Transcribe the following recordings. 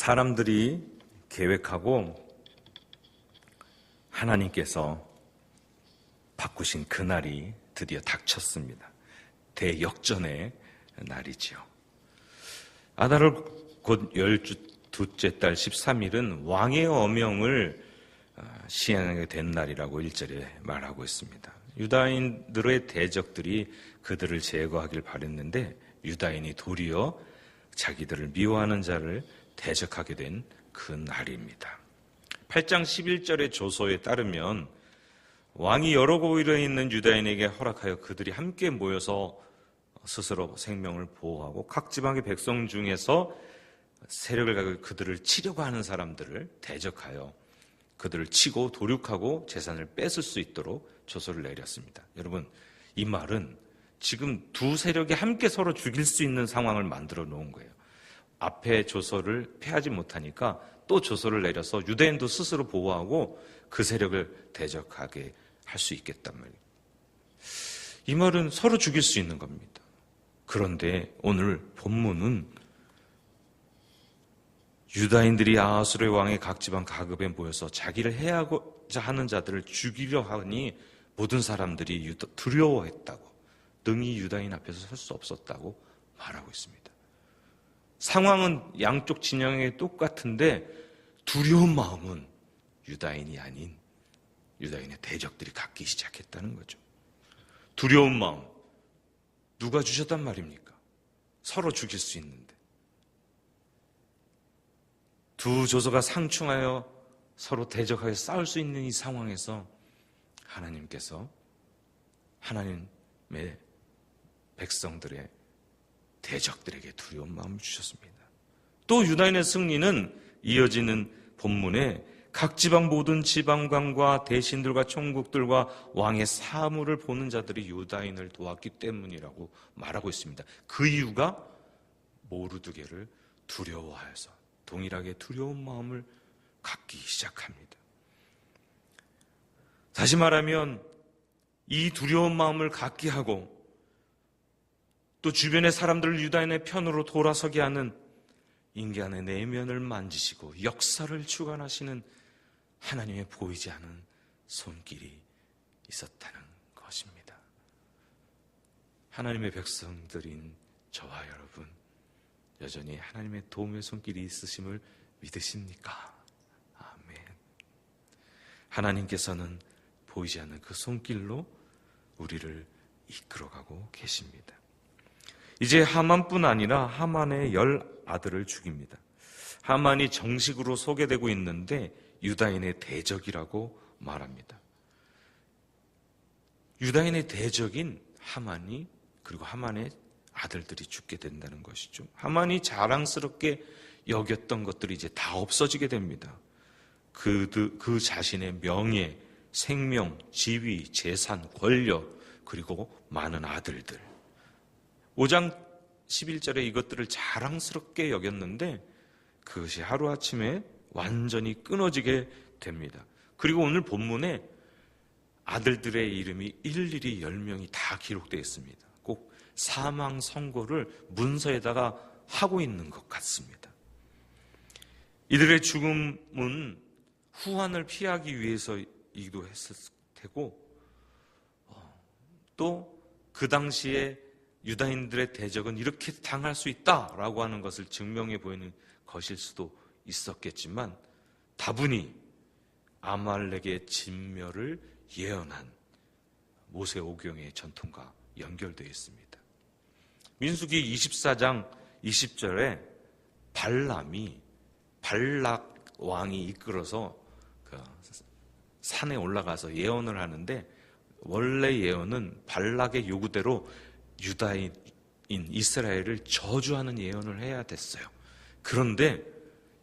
사람들이 계획하고 하나님께서 바꾸신 그날이 드디어 닥쳤습니다. 대역전의 날이지요. 아달월 곧 12째 달 13일은 왕의 어명을 시행하게 된 날이라고 1절에 말하고 있습니다. 유다인들의 대적들이 그들을 제거하길 바랬는데 유다인이 도리어 자기들을 미워하는 자를 대적하게 된 그 날입니다. 8장 11절의 조서에 따르면 왕이 여러 고을에 있는 유다인에게 허락하여 그들이 함께 모여서 스스로 생명을 보호하고 각 지방의 백성 중에서 세력을 가지고 그들을 치려고 하는 사람들을 대적하여 그들을 치고 도륙하고 재산을 뺏을 수 있도록 조서를 내렸습니다. 여러분, 이 말은 지금 두 세력이 함께 서로 죽일 수 있는 상황을 만들어 놓은 거예요. 앞에 조서를 패하지 못하니까 또 조서를 내려서 유대인도 스스로 보호하고 그 세력을 대적하게 할 수 있겠단 말이에요. 이 말은 서로 죽일 수 있는 겁니다. 그런데 오늘 본문은 유다인들이 아하수르의 왕의 각 지방 가급에 모여서 자기를 해하고자 하는 자들을 죽이려 하니 모든 사람들이 두려워했다고, 능히 유다인 앞에서 설 수 없었다고 말하고 있습니다. 상황은 양쪽 진영에 똑같은데 두려운 마음은 유다인이 아닌 유다인의 대적들이 갖기 시작했다는 거죠. 두려운 마음, 누가 주셨단 말입니까? 서로 죽일 수 있는데. 두 조서가 상충하여 서로 대적하여 싸울 수 있는 이 상황에서 하나님께서 하나님의 백성들의 대적들에게 두려운 마음을 주셨습니다. 또 유다인의 승리는 이어지는 본문에 각 지방 모든 지방관과 대신들과 총국들과 왕의 사물을 보는 자들이 유다인을 도왔기 때문이라고 말하고 있습니다. 그 이유가 모르드게를 두려워하여서 동일하게 두려운 마음을 갖기 시작합니다. 다시 말하면 이 두려운 마음을 갖게 하고 또 주변의 사람들을 유다인의 편으로 돌아서게 하는 인간의 내면을 만지시고 역사를 주관하시는 하나님의 보이지 않은 손길이 있었다는 것입니다. 하나님의 백성들인 저와 여러분, 여전히 하나님의 도움의 손길이 있으심을 믿으십니까? 아멘. 하나님께서는 보이지 않는 그 손길로 우리를 이끌어가고 계십니다. 이제 하만뿐 아니라 하만의 10아들을 죽입니다. 하만이 정식으로 소개되고 있는데 유다인의 대적이라고 말합니다. 유다인의 대적인 하만이, 그리고 하만의 아들들이 죽게 된다는 것이죠. 하만이 자랑스럽게 여겼던 것들이 이제 다 없어지게 됩니다. 그 자신의 명예, 생명, 지위, 재산, 권력, 그리고 많은 아들들. 5장 11절에 이것들을 자랑스럽게 여겼는데 그것이 하루아침에 완전히 끊어지게 됩니다. 그리고 오늘 본문에 아들들의 이름이 일일이 10명이 다 기록되어 있습니다. 꼭 사망 선고를 문서에다가 하고 있는 것 같습니다. 이들의 죽음은 후환을 피하기 위해서이기도 했을 테고 또 그 당시에 유다인들의 대적은 이렇게 당할 수 있다라고 하는 것을 증명해 보이는 것일 수도 있었겠지만 다분히 아말렉의 진멸을 예언한 모세오경의 전통과 연결되어 있습니다. 민수기 24장 20절에 발람이 발락 왕이 이끌어서 그 산에 올라가서 예언을 하는데 원래 예언은 발락의 요구대로 유다인 이스라엘을 저주하는 예언을 해야 됐어요. 그런데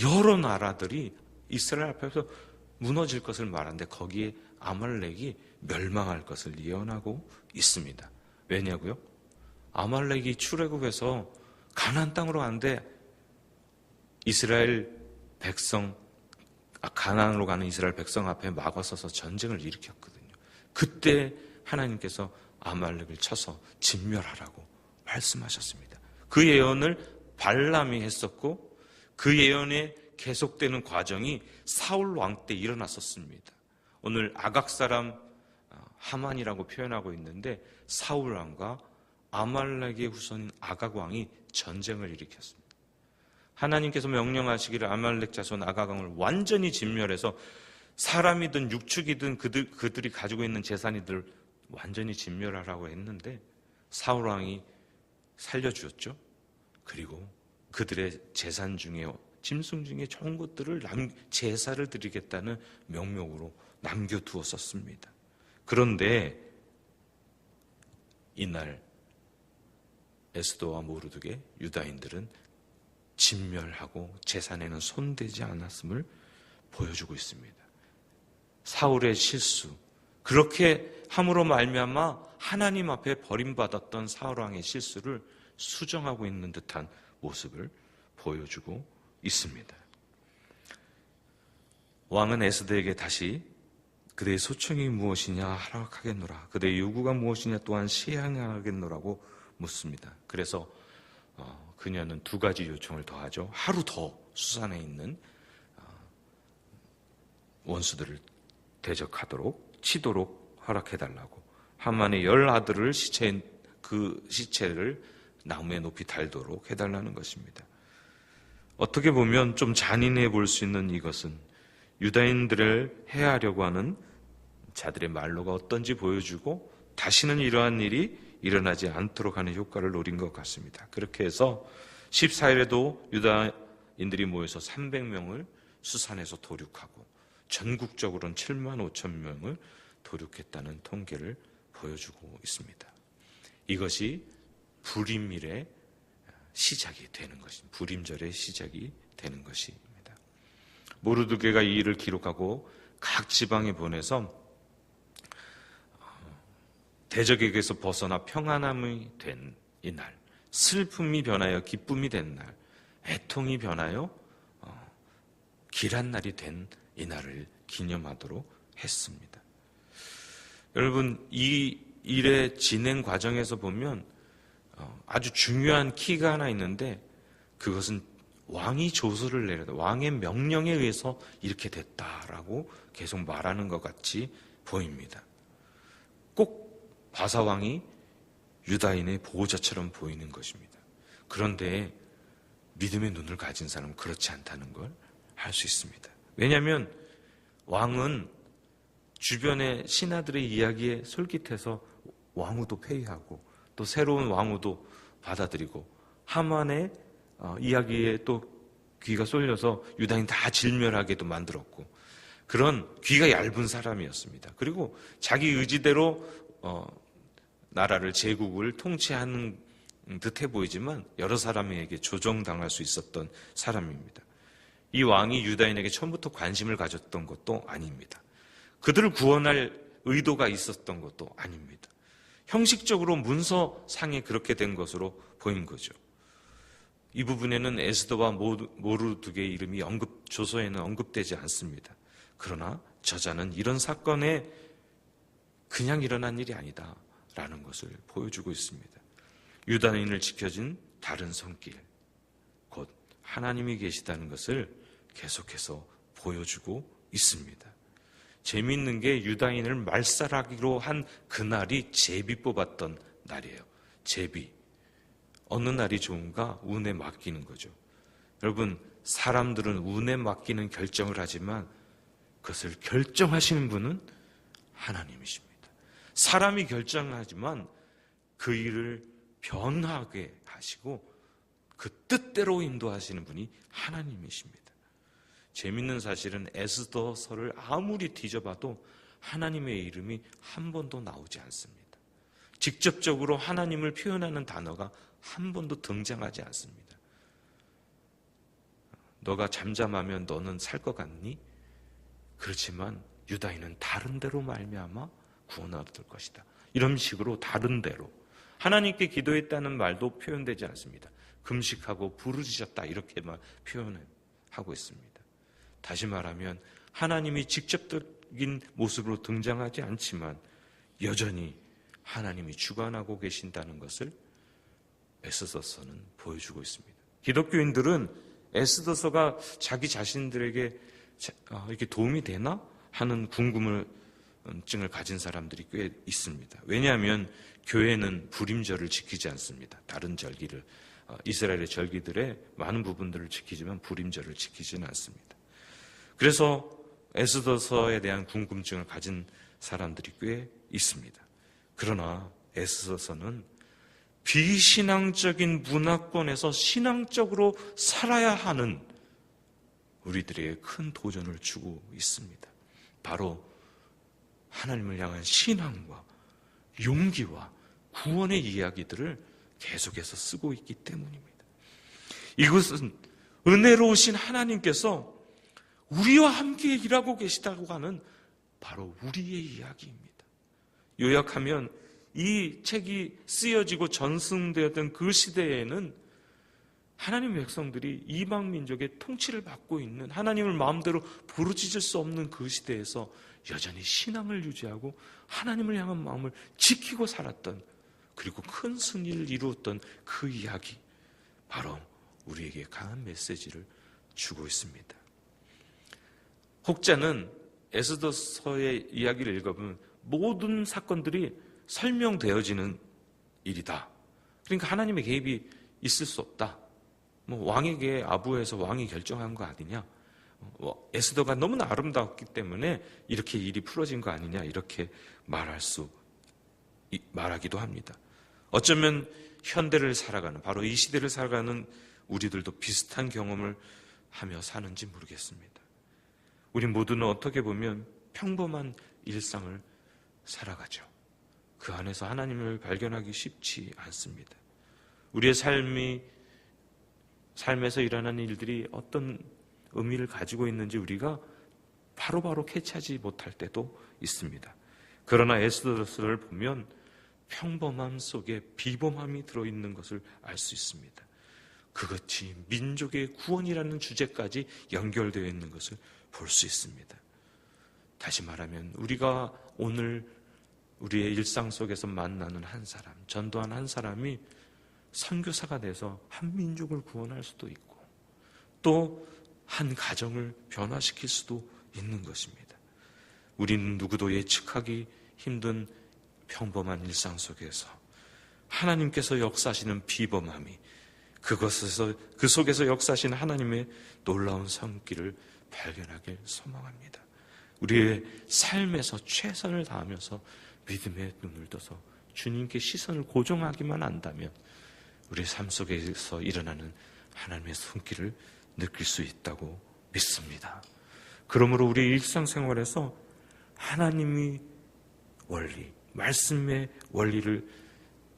여러 나라들이 이스라엘 앞에서 무너질 것을 말하는데 거기에 아말렉이 멸망할 것을 예언하고 있습니다. 왜냐고요? 아말렉이 출애굽해서 가나안 땅으로 가는데 이스라엘 백성, 가나안으로 가는 이스라엘 백성 앞에 막아서서 전쟁을 일으켰거든요. 그때 하나님께서 아말렉을 쳐서 진멸하라고 말씀하셨습니다. 그 예언을 발람이 했었고 그 예언의 계속되는 과정이 사울 왕 때 일어났었습니다. 오늘 아각 사람 하만이라고 표현하고 있는데 사울 왕과 아말렉의 후손인 아각 왕이 전쟁을 일으켰습니다. 하나님께서 명령하시기를 아말렉 자손 아각 왕을 완전히 진멸해서 사람이든 육축이든 그들이 가지고 있는 재산이들 완전히 진멸하라고 했는데 사울 왕이 살려주었죠. 그리고 그들의 재산 중에 짐승 중에 좋은 것들을 제사를 드리겠다는 명목으로 남겨두었었습니다. 그런데 이날 에스더와 모르드게 유다인들은 진멸하고 제산에는 손대지 않았음을 보여주고 있습니다. 사울의 실수, 그렇게 함으로 말미암아 하나님 앞에 버림받았던 사울 왕의 실수를 수정하고 있는 듯한 모습을 보여주고 있습니다. 왕은 에스더에게 다시 그대의 소청이 무엇이냐 하락하겠노라, 그대의 요구가 무엇이냐 또한 시행하겠노라고 묻습니다. 그래서 그녀는 두 가지 요청을 더하죠. 하루 더 수산에 있는 원수들을 대적하도록 치도록 허락해달라고, 하만의 10아들을 그 시체를 나무에 높이 달도록 해달라는 것입니다. 어떻게 보면 좀 잔인해 볼 수 있는 이것은 유다인들을 해하려고 하는 자들의 말로가 어떤지 보여주고 다시는 이러한 일이 일어나지 않도록 하는 효과를 노린 것 같습니다. 그렇게 해서 14일에도 유다인들이 모여서 300명을 수산에서 도륙하고 전국적으로는 7만 5천 명을 도륙했다는 통계를 보여주고 있습니다. 이것이 불임일의 시작이 되는 것입니다. 불임절의 시작이 되는 것입니다. 모르드게가 이 일을 기록하고 각 지방에 보내서 대적에게서 벗어나 평안함이 된 이날, 슬픔이 변하여 기쁨이 된 날, 애통이 변하여 길한 날이 된 이날을 기념하도록 했습니다. 여러분, 이 일의 진행 과정에서 보면 아주 중요한 키가 하나 있는데 그것은 왕이 조서를 내려다 왕의 명령에 의해서 이렇게 됐다라고 계속 말하는 것 같이 보입니다. 꼭 바사왕이 유다인의 보호자처럼 보이는 것입니다. 그런데 믿음의 눈을 가진 사람은 그렇지 않다는 걸 알 수 있습니다. 왜냐하면 왕은 주변의 신하들의 이야기에 솔깃해서 왕후도 폐위하고 또 새로운 왕후도 받아들이고 하만의 이야기에 또 귀가 쏠려서 유다인 다 질멸하게도 만들었고 그런 귀가 얇은 사람이었습니다. 그리고 자기 의지대로 나라를 제국을 통치하는 듯해 보이지만 여러 사람에게 조정당할 수 있었던 사람입니다. 이 왕이 유다인에게 처음부터 관심을 가졌던 것도 아닙니다. 그들을 구원할 의도가 있었던 것도 아닙니다. 형식적으로 문서상에 그렇게 된 것으로 보인 거죠. 이 부분에는 에스더와 모르드게의 이름이 조서에는 언급되지 않습니다. 그러나 저자는 이런 사건에 그냥 일어난 일이 아니다 라는 것을 보여주고 있습니다. 유다인을 지켜준 다른 손길, 곧 하나님이 계시다는 것을 계속해서 보여주고 있습니다. 재미있는 게 유다인을 말살하기로 한 그날이 제비 뽑았던 날이에요. 제비. 어느 날이 좋은가? 운에 맡기는 거죠. 여러분, 사람들은 운에 맡기는 결정을 하지만 그것을 결정하시는 분은 하나님이십니다. 사람이 결정하지만 그 일을 변하게 하시고 그 뜻대로 인도하시는 분이 하나님이십니다. 재밌는 사실은 에스더서를 아무리 뒤져봐도 하나님의 이름이 한 번도 나오지 않습니다. 직접적으로 하나님을 표현하는 단어가 한 번도 등장하지 않습니다. 너가 잠잠하면 너는 살 것 같니? 그렇지만 유다인은 다른 데로 말미암아 구원을 얻을 것이다. 이런 식으로 다른 데로 하나님께 기도했다는 말도 표현되지 않습니다. 금식하고 부르짖었다 이렇게만 표현하고 있습니다. 다시 말하면 하나님이 직접적인 모습으로 등장하지 않지만 여전히 하나님이 주관하고 계신다는 것을 에스더서는 보여주고 있습니다. 기독교인들은 에스더서가 자기 자신들에게 이렇게 도움이 되나 하는 궁금증을 가진 사람들이 꽤 있습니다. 왜냐하면 교회는 불임절을 지키지 않습니다. 다른 절기를, 이스라엘의 절기들의 많은 부분들을 지키지만 불임절을 지키지는 않습니다. 그래서 에스더서에 대한 궁금증을 가진 사람들이 꽤 있습니다. 그러나 에스더서는 비신앙적인 문화권에서 신앙적으로 살아야 하는 우리들에게 큰 도전을 주고 있습니다. 바로 하나님을 향한 신앙과 용기와 구원의 이야기들을 계속해서 쓰고 있기 때문입니다. 이것은 은혜로우신 하나님께서 우리와 함께 일하고 계시다고 하는 바로 우리의 이야기입니다. 요약하면 이 책이 쓰여지고 전승되었던 그 시대에는 하나님 백성들이 이방 민족의 통치를 받고 있는, 하나님을 마음대로 부르짖을 수 없는 그 시대에서 여전히 신앙을 유지하고 하나님을 향한 마음을 지키고 살았던, 그리고 큰 승리를 이루었던 그 이야기, 바로 우리에게 강한 메시지를 주고 있습니다. 혹자는 에스더서의 이야기를 읽어보면 모든 사건들이 설명되어지는 일이다. 그러니까 하나님의 개입이 있을 수 없다. 왕에게 아부에서 왕이 결정한 거 아니냐. 에스더가 너무나 아름다웠기 때문에 이렇게 일이 풀어진 거 아니냐. 이렇게 말하기도 합니다. 어쩌면 현대를 살아가는, 바로 이 시대를 살아가는 우리들도 비슷한 경험을 하며 사는지 모르겠습니다. 우리 모두는 어떻게 보면 평범한 일상을 살아가죠. 그 안에서 하나님을 발견하기 쉽지 않습니다. 우리의 삶에서 일어나는 일들이 어떤 의미를 가지고 있는지 우리가 바로바로 캐치하지 못할 때도 있습니다. 그러나 에스더서를 보면 평범함 속에 비범함이 들어있는 것을 알 수 있습니다. 그것이 민족의 구원이라는 주제까지 연결되어 있는 것을 볼 수 있습니다. 다시 말하면 우리가 오늘 우리의 일상 속에서 만나는 한 사람, 전도한 한 사람이 선교사가 돼서 한 민족을 구원할 수도 있고 또 한 가정을 변화시킬 수도 있는 것입니다. 우리는 누구도 예측하기 힘든 평범한 일상 속에서 하나님께서 역사하시는 비범함이, 그 속에서 역사하시는 하나님의 놀라운 손길을 발견하길 소망합니다. 우리의 삶에서 최선을 다하면서 믿음의 눈을 떠서 주님께 시선을 고정하기만 한다면 우리의 삶 속에서 일어나는 하나님의 손길을 느낄 수 있다고 믿습니다. 그러므로 우리 일상생활에서 하나님의 원리, 말씀의 원리를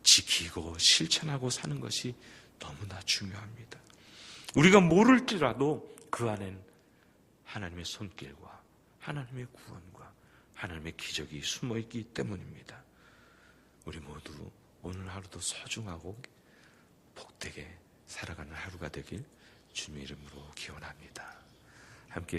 지키고 실천하고 사는 것이 너무나 중요합니다. 우리가 모를지라도 그 안엔 하나님의 손길과 하나님의 구원과 하나님의 기적이 숨어있기 때문입니다. 우리 모두 오늘 하루도 소중하고 복되게 살아가는 하루가 되길 주님의 이름으로 기원합니다. 함께